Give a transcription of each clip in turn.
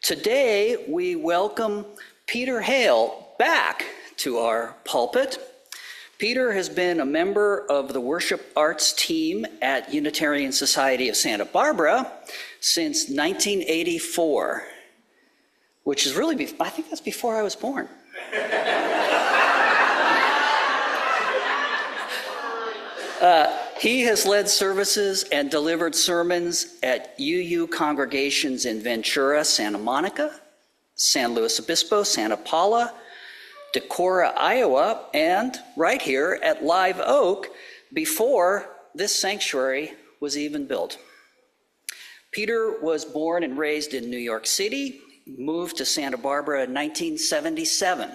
Today, we welcome Peter Hale back to our pulpit. Peter has been a member of the worship arts team at Unitarian Society of Santa Barbara since 1984, which is really, I think that's before I was born. He has led services and delivered sermons at UU congregations in Ventura, Santa Monica, San Luis Obispo, Santa Paula, Decorah, Iowa, and right here at Live Oak before this sanctuary was even built. Peter was born and raised in New York City, moved to Santa Barbara in 1977,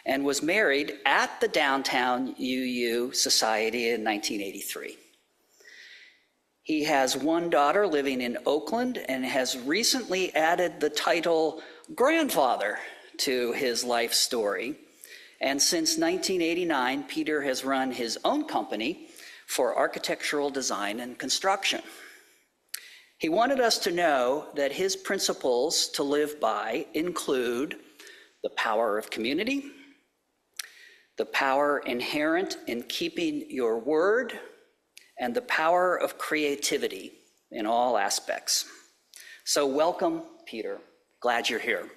and was married at the downtown UU Society in 1983. He has one daughter living in Oakland and has recently added the title grandfather to his life story. And since 1989, Peter has run his own company for architectural design and construction. He wanted us to know that his principles to live by include the power of community, the power inherent in keeping your word, and the power of creativity in all aspects. So welcome, Peter. Glad you're here.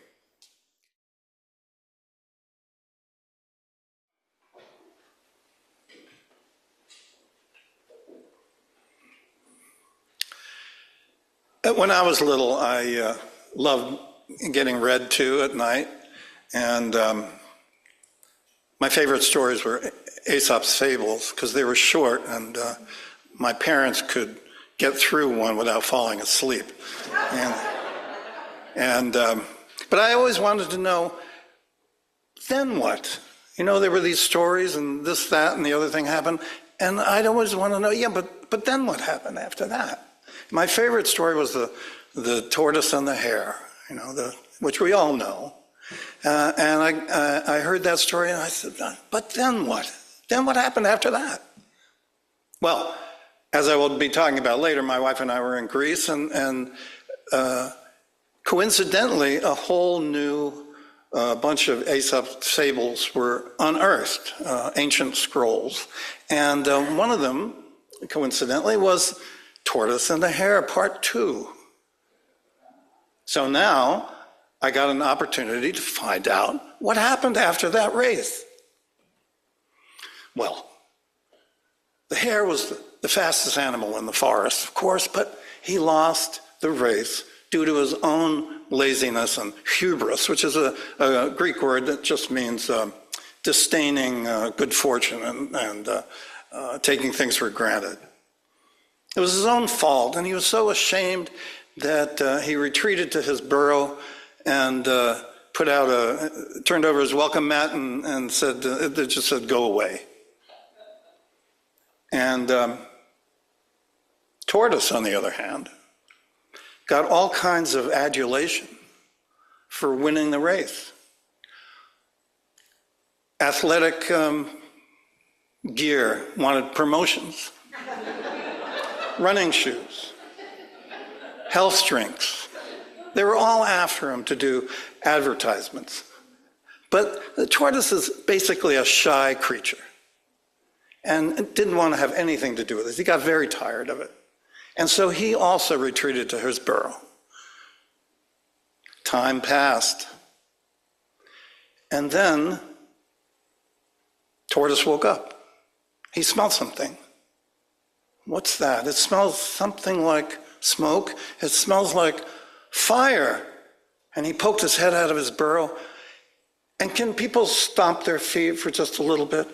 When I was little, I loved getting read to at night, and my favorite stories were Aesop's fables because they were short, and my parents could get through one without falling asleep. But I always wanted to know, then what? You know, there were these stories, and this, that, and the other thing happened, and I'd always want to know, yeah, but then what happened after that? My favorite story was the tortoise and the hare, you know, which we all know. And I heard that story and I said, but then what? Then what happened after that? Well, as I will be talking about later, my wife and I were in Greece, and coincidentally, a whole new bunch of Aesop's fables were unearthed, ancient scrolls. And one of them, coincidentally, was Tortoise and the Hare, Part 2. So now I got an opportunity to find out what happened after that race. Well, the hare was the fastest animal in the forest, of course, but he lost the race due to his own laziness and hubris, which is a Greek word that just means disdaining good fortune and taking things for granted. It was his own fault, and he was so ashamed that he retreated to his burrow and turned over his welcome mat and said, it just said, go away. And Tortoise, on the other hand, got all kinds of adulation for winning the race. Athletic gear wanted promotions. Running shoes, health drinks. They were all after him to do advertisements. But the tortoise is basically a shy creature and didn't want to have anything to do with it. He got very tired of it. And so he also retreated to his burrow. Time passed. And then Tortoise woke up. He smelled something. What's that? It smells something like smoke. It smells like fire. And he poked his head out of his burrow. And can people stomp their feet for just a little bit?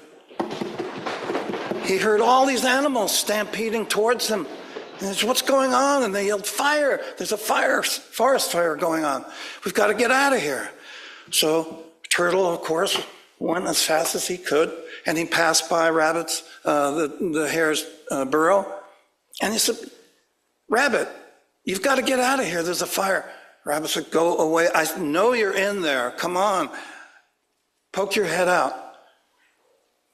He heard all these animals stampeding towards him. And he said, what's going on? And they yelled, fire! There's a forest fire going on. We've got to get out of here. So Turtle, of course, went as fast as he could, and he passed by the hare's burrow, and he said, Rabbit, you've got to get out of here. There's a fire. Rabbit said, go away. I know you're in there. Come on. Poke your head out.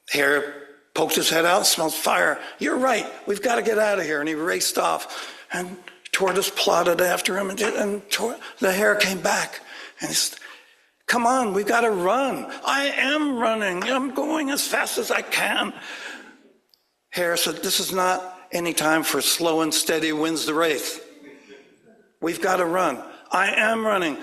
Hare poked his head out, smelled fire. You're right. We've got to get out of here. And he raced off. And tortoise plodded after him, and the hare came back. And he said, come on, we've got to run. I am running. I'm going as fast as I can. Hare said, this is not any time for slow and steady wins the race. We've got to run. I am running.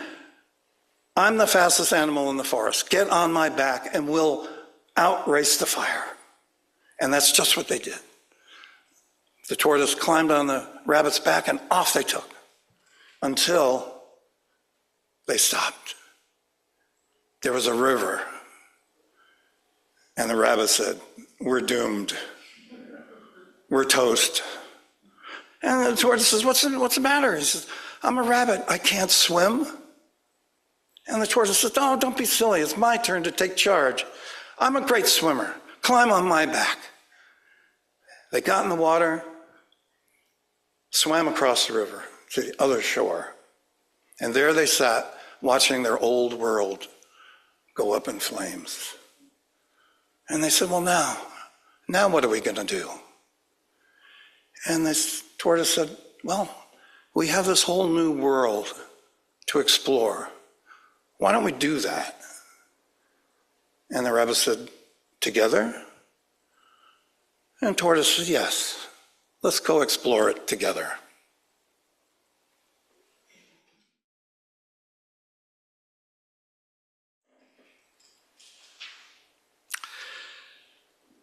I'm the fastest animal in the forest. Get on my back and we'll outrace the fire. And that's just what they did. The tortoise climbed on the rabbit's back and off they took until they stopped. There was a river. And the rabbit said, we're doomed. We're toast. And the tortoise says, what's the matter? He says, I'm a rabbit. I can't swim. And the tortoise says, oh, don't be silly. It's my turn to take charge. I'm a great swimmer. Climb on my back. They got in the water, swam across the river to the other shore. And there they sat, watching their old world go up in flames. And they said, well, now what are we going to do? And this tortoise said, well, we have this whole new world to explore. Why don't we do that? And the rabbit said, together? And tortoise said, yes, let's go explore it together.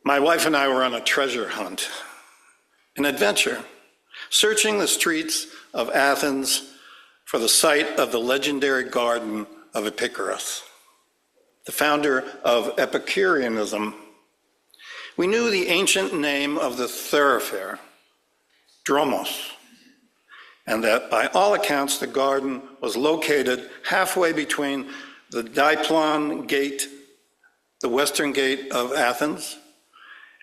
My wife and I were on a treasure hunt, an adventure, searching the streets of Athens for the site of the legendary garden of Epicurus, the founder of Epicureanism. We knew the ancient name of the thoroughfare, Dromos, and that by all accounts the garden was located halfway between the Diplon Gate, the western gate of Athens,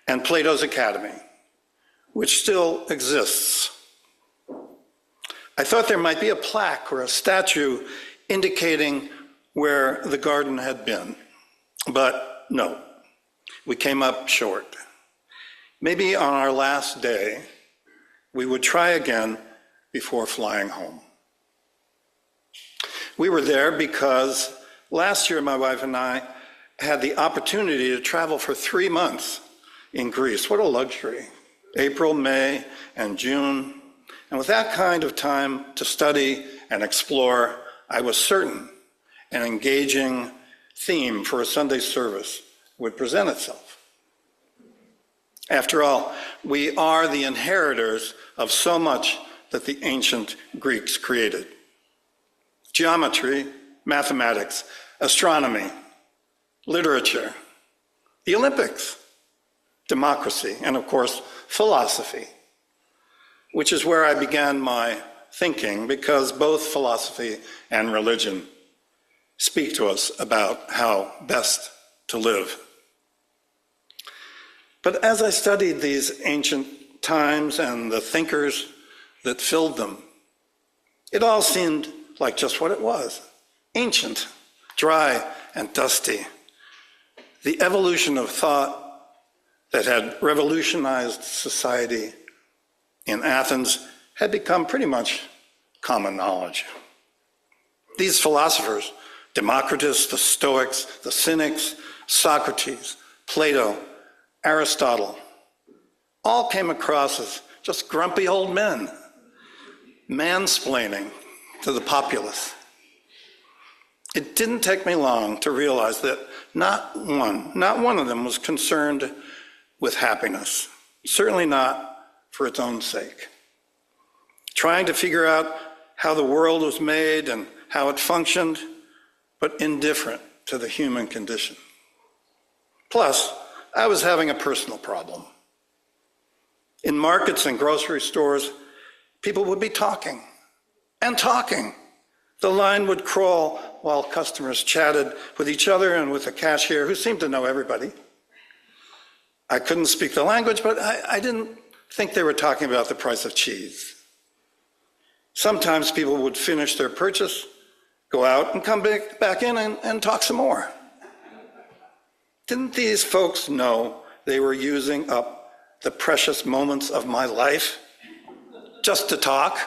and Plato's Academy, which still exists. I thought there might be a plaque or a statue indicating where the garden had been, but no, we came up short. Maybe on our last day, we would try again before flying home. We were there because last year my wife and I had the opportunity to travel for 3 months in Greece. What a luxury. April, May, and June. And with that kind of time to study and explore, I was certain an engaging theme for a Sunday service would present itself. After all, we are the inheritors of so much that the ancient Greeks created. Geometry, mathematics, astronomy, literature, the Olympics, democracy, and of course, philosophy, which is where I began my thinking, because both philosophy and religion speak to us about how best to live. But as I studied these ancient times and the thinkers that filled them, it all seemed like just what it was: ancient, dry, and dusty. The evolution of thought that had revolutionized society in Athens had become pretty much common knowledge. These philosophers, Democritus, the Stoics, the Cynics, Socrates, Plato, Aristotle, all came across as just grumpy old men, mansplaining to the populace. It didn't take me long to realize that not one of them was concerned with happiness, certainly not for its own sake. Trying to figure out how the world was made and how it functioned, but indifferent to the human condition. Plus, I was having a personal problem. In markets and grocery stores, people would be talking and talking. The line would crawl while customers chatted with each other and with the cashier, who seemed to know everybody. I couldn't speak the language, but I didn't think they were talking about the price of cheese. Sometimes people would finish their purchase, go out and come back in and talk some more. Didn't these folks know they were using up the precious moments of my life just to talk?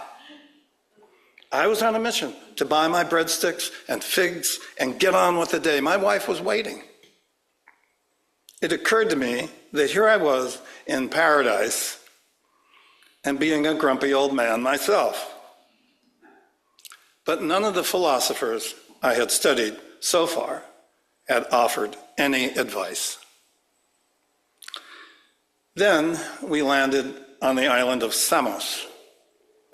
I was on a mission to buy my breadsticks and figs and get on with the day. My wife was waiting. It occurred to me that here I was in paradise and being a grumpy old man myself. But none of the philosophers I had studied so far had offered any advice. Then we landed on the island of Samos,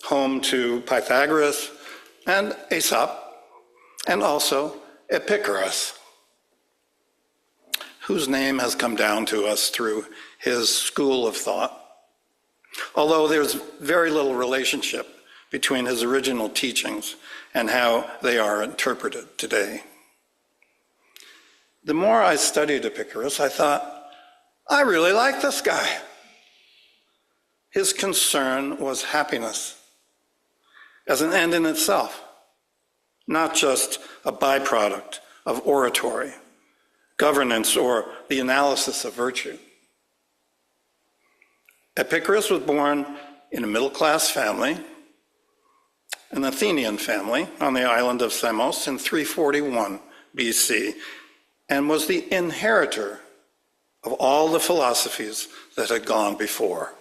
home to Pythagoras and Aesop, and also Epicurus, whose name has come down to us through his school of thought, although there's very little relationship between his original teachings and how they are interpreted today. The more I studied Epicurus, I thought, I really like this guy. His concern was happiness as an end in itself, not just a byproduct of oratory, governance, or the analysis of virtue. Epicurus was born in a middle-class family, an Athenian family, on the island of Samos in 341 BC, and was the inheritor of all the philosophies that had gone before.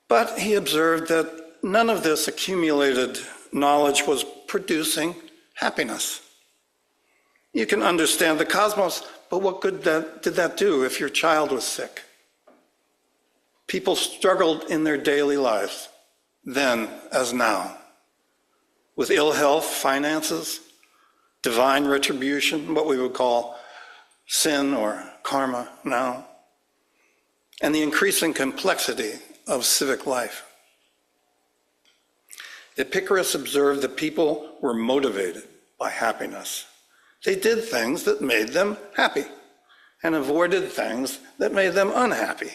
But he observed that none of this accumulated knowledge was producing happiness. You can understand the cosmos, but what good did that do if your child was sick? People struggled in their daily lives, then as now, with ill health, finances, divine retribution, what we would call sin or karma now, and the increasing complexity of civic life. Epicurus observed that people were motivated by happiness. They did things that made them happy and avoided things that made them unhappy.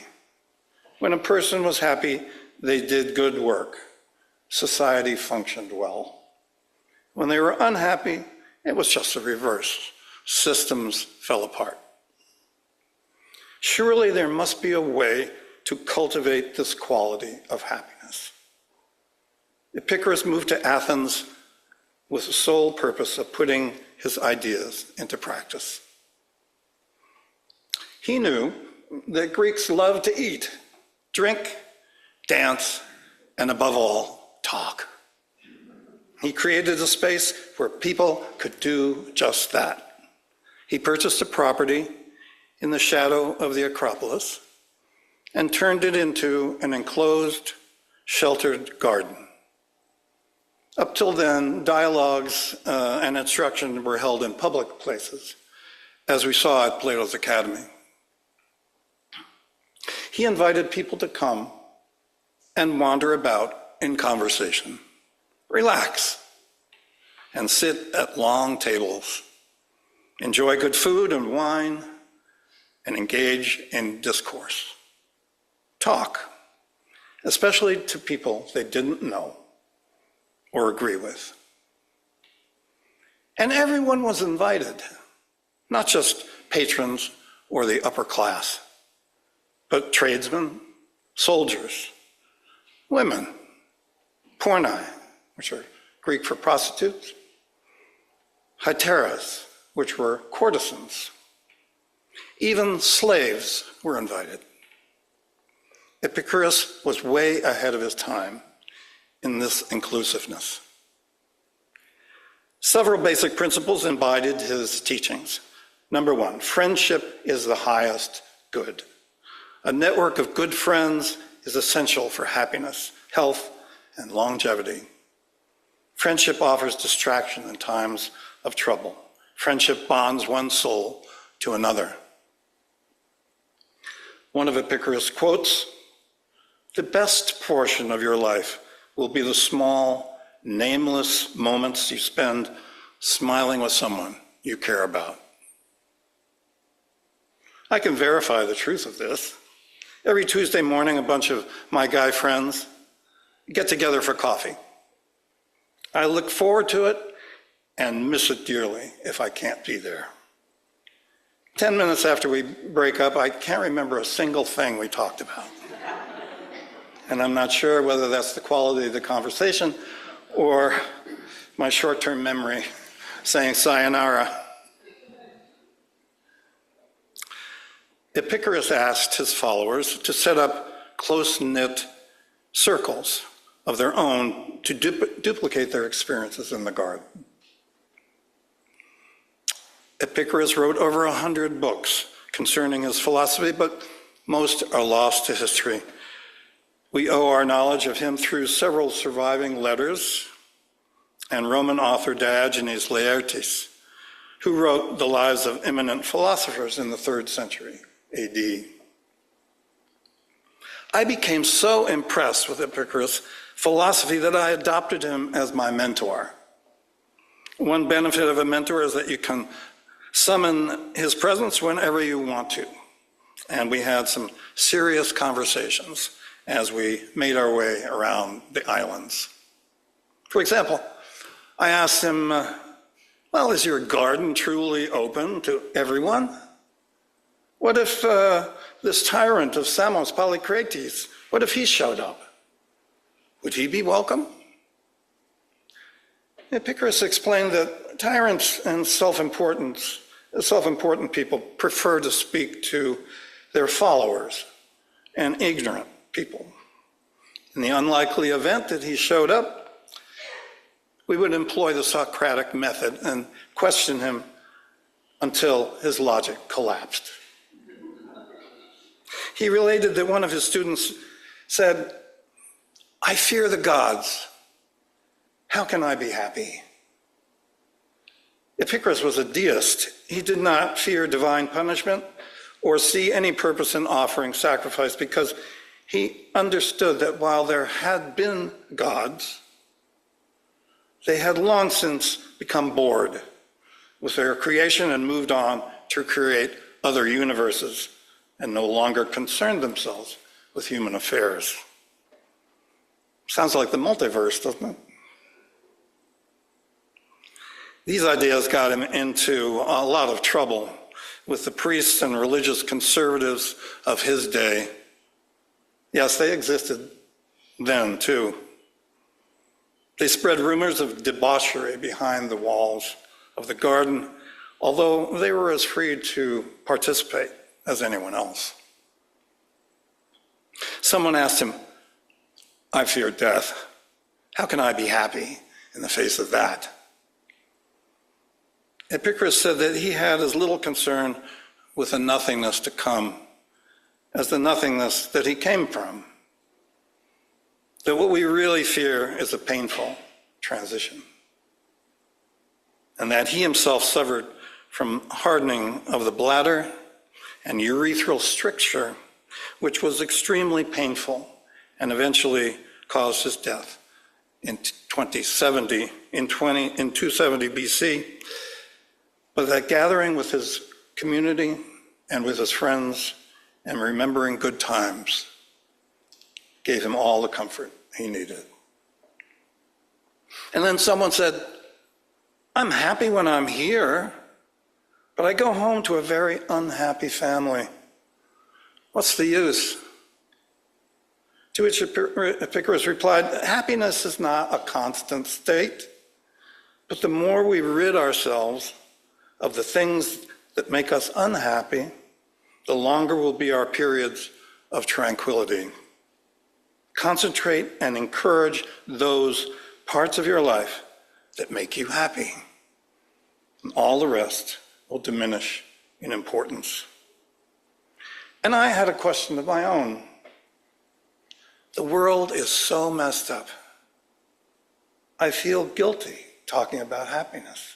When a person was happy, they did good work. Society functioned well. When they were unhappy, it was just the reverse. Systems fell apart. Surely there must be a way to cultivate this quality of happiness. Epicurus moved to Athens with the sole purpose of putting his ideas into practice. He knew that Greeks loved to eat, drink, dance, and above all, talk. He created a space where people could do just that. He purchased a property in the shadow of the Acropolis and turned it into an enclosed, sheltered garden. Up till then, dialogues and instruction were held in public places, as we saw at Plato's Academy. He invited people to come and wander about in conversation, relax, and sit at long tables, enjoy good food and wine, and engage in discourse. Talk, especially to people they didn't know or agree with. And everyone was invited, not just patrons or the upper class, but tradesmen, soldiers, women, pornai, which are Greek for prostitutes, heteras, which were courtesans. Even slaves were invited. Epicurus was way ahead of his time in this inclusiveness. Several basic principles embodied his teachings. Number one, friendship is the highest good. A network of good friends is essential for happiness, health, and longevity. Friendship offers distraction in times of trouble. Friendship bonds one soul to another. One of Epicurus' quotes, "The best portion of your life will be the small, nameless moments you spend smiling with someone you care about." I can verify the truth of this. Every Tuesday morning, a bunch of my guy friends get together for coffee. I look forward to it and miss it dearly if I can't be there. 10 minutes after we break up, I can't remember a single thing we talked about. And I'm not sure whether that's the quality of the conversation or my short-term memory saying sayonara. Epicurus asked his followers to set up close-knit circles of their own to duplicate their experiences in the garden. Epicurus wrote over 100 books concerning his philosophy, but most are lost to history. We owe our knowledge of him through several surviving letters and Roman author Diogenes Laertes, who wrote the lives of eminent philosophers in the 3rd century AD. I became so impressed with Epicurus' philosophy that I adopted him as my mentor. One benefit of a mentor is that you can summon his presence whenever you want to. And we had some serious conversations as we made our way around the islands. For example, I asked him, well, is your garden truly open to everyone? What if this tyrant of Samos, Polycrates, what if he showed up? Would he be welcome? Epicurus explained that tyrants and self-important people prefer to speak to their followers and ignorant people. In the unlikely event that he showed up, we would employ the Socratic method and question him until his logic collapsed. He related that one of his students said, "I fear the gods. How can I be happy?" Epicurus was a deist. He did not fear divine punishment or see any purpose in offering sacrifice because he understood that while there had been gods, they had long since become bored with their creation and moved on to create other universes and no longer concerned themselves with human affairs. Sounds like the multiverse, doesn't it? These ideas got him into a lot of trouble with the priests and religious conservatives of his day. Yes, they existed then too. They spread rumors of debauchery behind the walls of the garden, although they were as free to participate as anyone else. Someone asked him, "I fear death. How can I be happy in the face of that?" Epicurus said that he had as little concern with the nothingness to come as the nothingness that he came from. That what we really fear is a painful transition. And that he himself suffered from hardening of the bladder and urethral stricture, which was extremely painful and eventually caused his death in 270 BC. But that gathering with his community and with his friends and remembering good times gave him all the comfort he needed. And then someone said, "I'm happy when I'm here, but I go home to a very unhappy family. What's the use?" To which Epicurus replied, "Happiness is not a constant state, but the more we rid ourselves of the things that make us unhappy, the longer will be our periods of tranquility. Concentrate and encourage those parts of your life that make you happy, and all the rest will diminish in importance." And I had a question of my own. The world is so messed up. I feel guilty talking about happiness.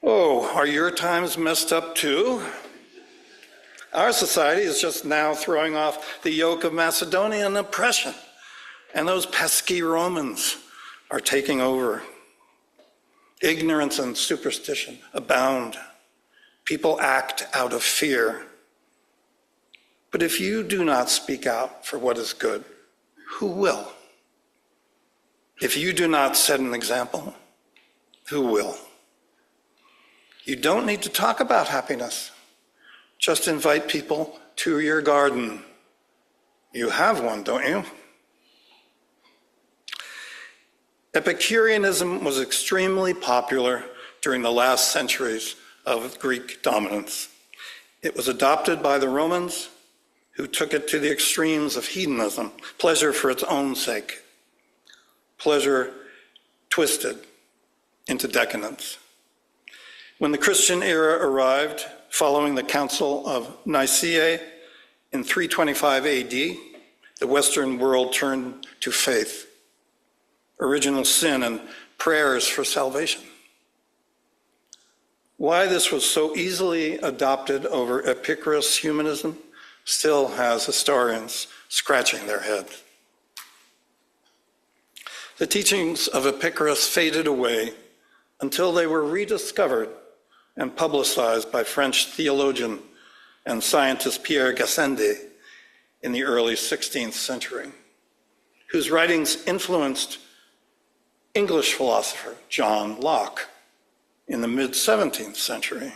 Oh, are your times messed up too? Our society is just now throwing off the yoke of Macedonian oppression, and those pesky Romans are taking over. Ignorance and superstition abound. People act out of fear. But if you do not speak out for what is good, who will? If you do not set an example, who will? You don't need to talk about happiness. Just invite people to your garden You have one, don't you? Epicureanism was extremely popular during the last centuries of Greek dominance. It was adopted by the Romans, who took it to the extremes of hedonism, pleasure for its own sake, pleasure twisted into decadence. When the Christian era arrived, following the Council of Nicaea in 325 AD, the Western world turned to faith, original sin, and prayers for salvation. Why this was so easily adopted over Epicurus humanism still has historians scratching their heads. The teachings of Epicurus faded away until they were rediscovered and publicized by French theologian and scientist Pierre Gassendi in the early 16th century, whose writings influenced English philosopher John Locke in the mid-17th century,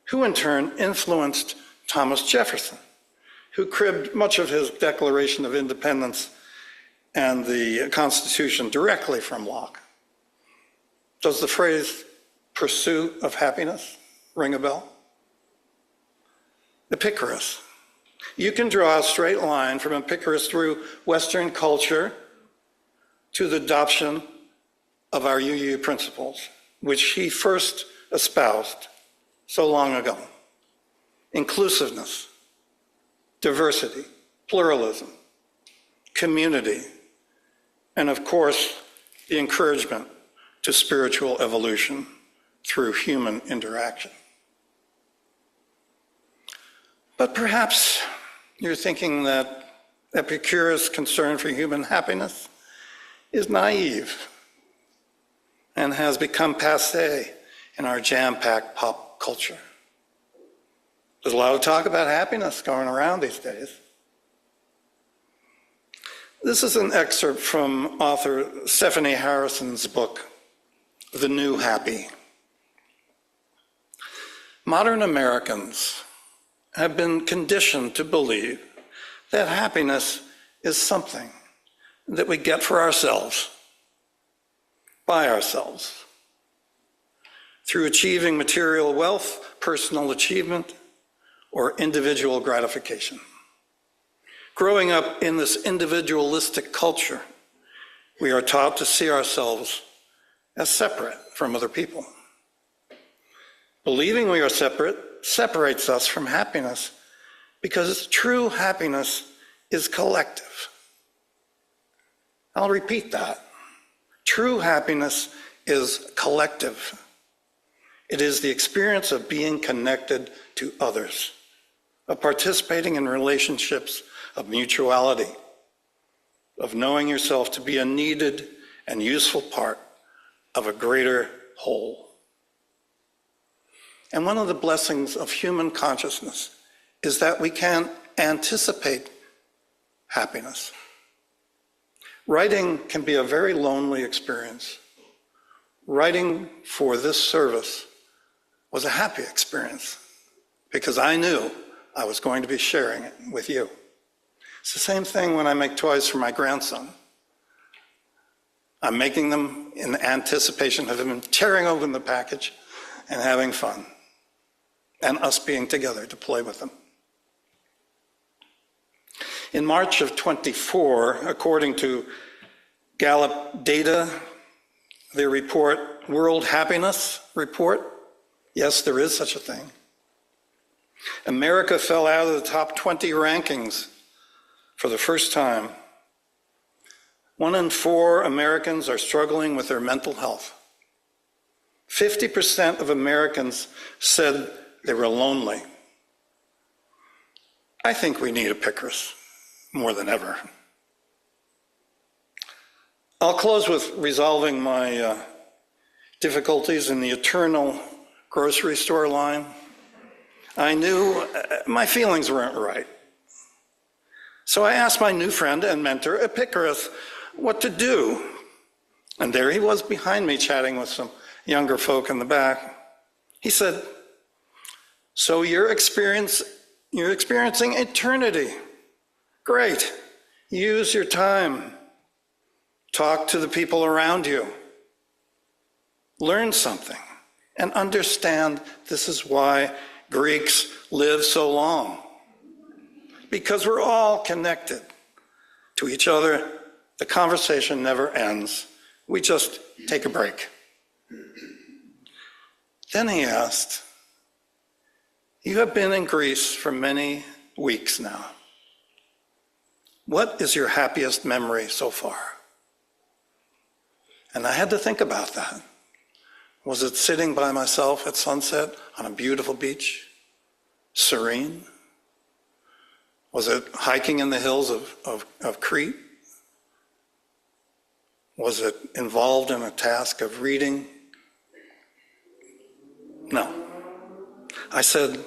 who in turn influenced Thomas Jefferson, who cribbed much of his Declaration of Independence and the Constitution directly from Locke. Does the phrase pursuit of happiness ring a bell? Epicurus. You can draw a straight line from Epicurus through Western culture to the adoption of our UU principles, which he first espoused so long ago. Inclusiveness, diversity, pluralism, community, and of course, the encouragement to spiritual evolution through human interaction. But perhaps you're thinking that Epicurus' concern for human happiness is naive and has become passé in our jam-packed pop culture. There's a lot of talk about happiness going around these days. This is an excerpt from author Stephanie Harrison's book, The New Happy. Modern Americans have been conditioned to believe that happiness is something that we get for ourselves, by ourselves, through achieving material wealth, personal achievement, or individual gratification. Growing up in this individualistic culture, we are taught to see ourselves as separate from other people. Believing we are separate separates us from happiness because true happiness is collective. I'll repeat that. True happiness is collective. It is the experience of being connected to others, of participating in relationships of mutuality, of knowing yourself to be a needed and useful part of a greater whole. And one of the blessings of human consciousness is that we can anticipate happiness. Writing can be a very lonely experience. Writing for this service was a happy experience because I knew I was going to be sharing it with you. It's the same thing when I make toys for my grandson. I'm making them in anticipation of him tearing open the package and having fun, and us being together to play with them. In March of 24, according to Gallup data, their report, World Happiness Report, yes, there is such a thing, America fell out of the top 20 rankings for the first time. 1 in 4 Americans are struggling with their mental health. 50% of Americans said they were lonely. I think we need Epicurus more than ever. I'll close with resolving my difficulties in the eternal grocery store line. I knew my feelings weren't right. So I asked my new friend and mentor, Epicurus, what to do. And there he was behind me chatting with some younger folk in the back. He said, so you're experiencing eternity Great. Use your time. Talk to the people around you. Learn something and understand this is why Greeks live so long. Because we're all connected to each other. The conversation never ends. We just take a break. Then he asked, "You have been in Greece for many weeks now. What is your happiest memory so far?" And I had to think about that. Was it sitting by myself at sunset on a beautiful beach, serene? Was it hiking in the hills of Crete? Was it involved in a task of reading? No. I said,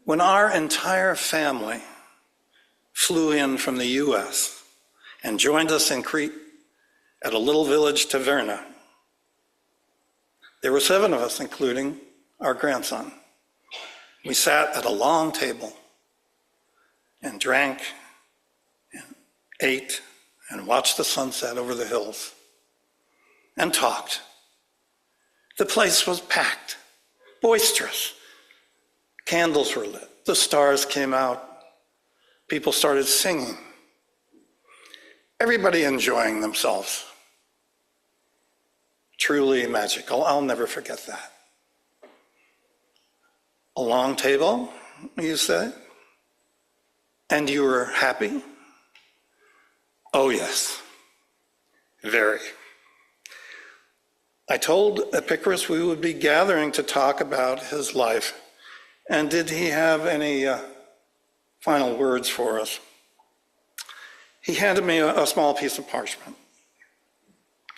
when our entire family flew in from the US and joined us in Crete at a little village, Taverna, there were 7 of us, including our grandson. We sat at a long table and drank and ate and watched the sunset over the hills and talked. The place was packed, boisterous. Candles were lit. The stars came out. People started singing. Everybody enjoying themselves. Truly magical. I'll never forget that. A long table, you say? And you were happy? Oh, yes. Very. I told Epicurus we would be gathering to talk about his life. And did he have any final words for us? He handed me a small piece of parchment.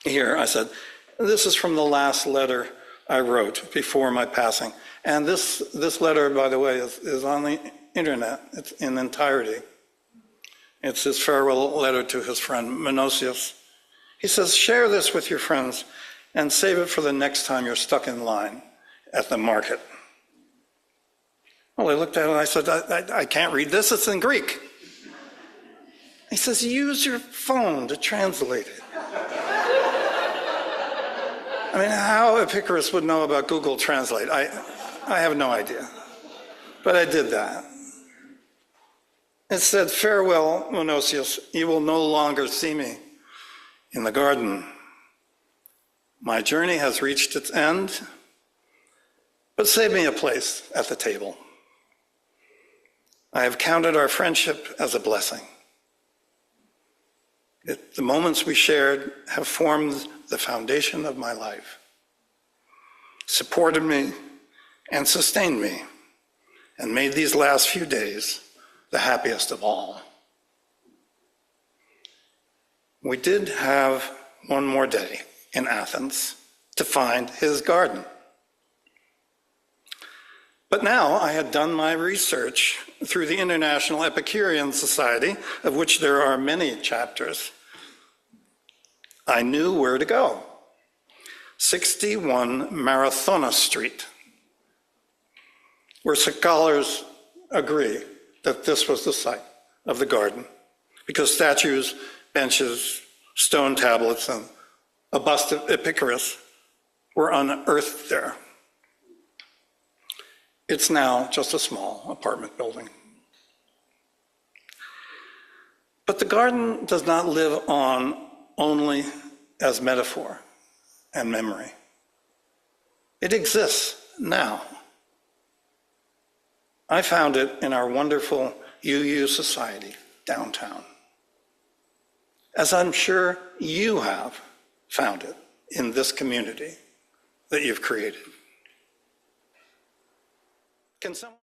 Here, I said, this is from the last letter I wrote before my passing. And this letter, by the way, is on the internet. It's in entirety. It's his farewell letter to his friend Menocius. He says, share this with your friends and save it for the next time you're stuck in line at the market. Well, I looked at it and I said, I can't read this, it's in Greek. He says, use your phone to translate it. I mean, how Epicurus would know about Google Translate, I have no idea. But I did that. It said, farewell, Menocius, you will no longer see me in the garden. My journey has reached its end, but save me a place at the table. I have counted our friendship as a blessing. The moments we shared have formed the foundation of my life, supported me and sustained me, and made these last few days the happiest of all. We did have one more day in Athens to find his garden. But now I had done my research through the International Epicurean Society, of which there are many chapters. I knew where to go. 61 Marathona Street, where scholars agree that this was the site of the garden, because statues, benches, stone tablets, and a bust of Epicurus were unearthed there. It's now just a small apartment building. But the garden does not live on only as metaphor and memory. It exists now. I found it in our wonderful UU Society downtown, as I'm sure you have found it in this community that you've created. Can someone